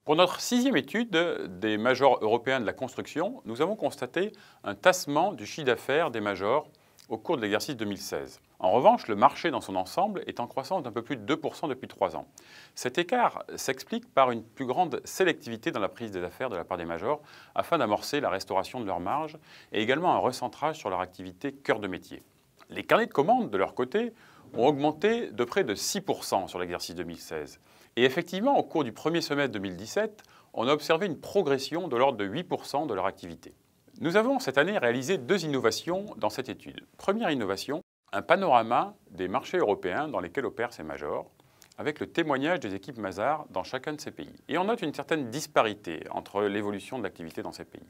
Pour notre sixième étude des majors européens de la construction, nous avons constaté un tassement du chiffre d'affaires des majors au cours de l'exercice 2016. En revanche, le marché dans son ensemble est en croissance d'un peu plus de 2% depuis 3 ans. Cet écart s'explique par une plus grande sélectivité dans la prise des affaires de la part des majors afin d'amorcer la restauration de leurs marges et également un recentrage sur leur activité cœur de métier. Les carnets de commandes, de leur côté, ont augmenté de près de 6% sur l'exercice 2016. Et effectivement, au cours du premier semestre 2017, on a observé une progression de l'ordre de 8% de leur activité. Nous avons cette année réalisé 2 innovations dans cette étude. Première innovation, un panorama des marchés européens dans lesquels opèrent ces majors, avec le témoignage des équipes Mazars dans chacun de ces pays. Et on note une certaine disparité entre l'évolution de l'activité dans ces pays.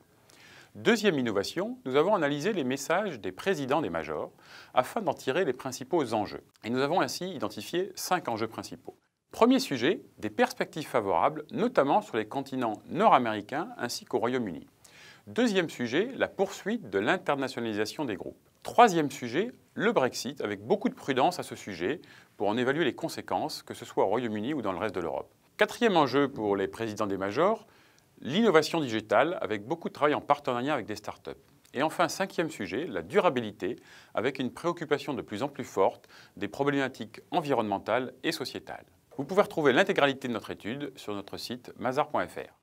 Deuxième innovation, nous avons analysé les messages des présidents des majors afin d'en tirer les principaux enjeux. Et nous avons ainsi identifié 5 enjeux principaux. Premier sujet, des perspectives favorables, notamment sur les continents nord-américains ainsi qu'au Royaume-Uni. Deuxième sujet, la poursuite de l'internationalisation des groupes. Troisième sujet, le Brexit, avec beaucoup de prudence à ce sujet pour en évaluer les conséquences, que ce soit au Royaume-Uni ou dans le reste de l'Europe. Quatrième enjeu pour les présidents des majors, l'innovation digitale, avec beaucoup de travail en partenariat avec des startups. Et enfin, cinquième sujet, la durabilité, avec une préoccupation de plus en plus forte des problématiques environnementales et sociétales. Vous pouvez retrouver l'intégralité de notre étude sur notre site mazars.fr.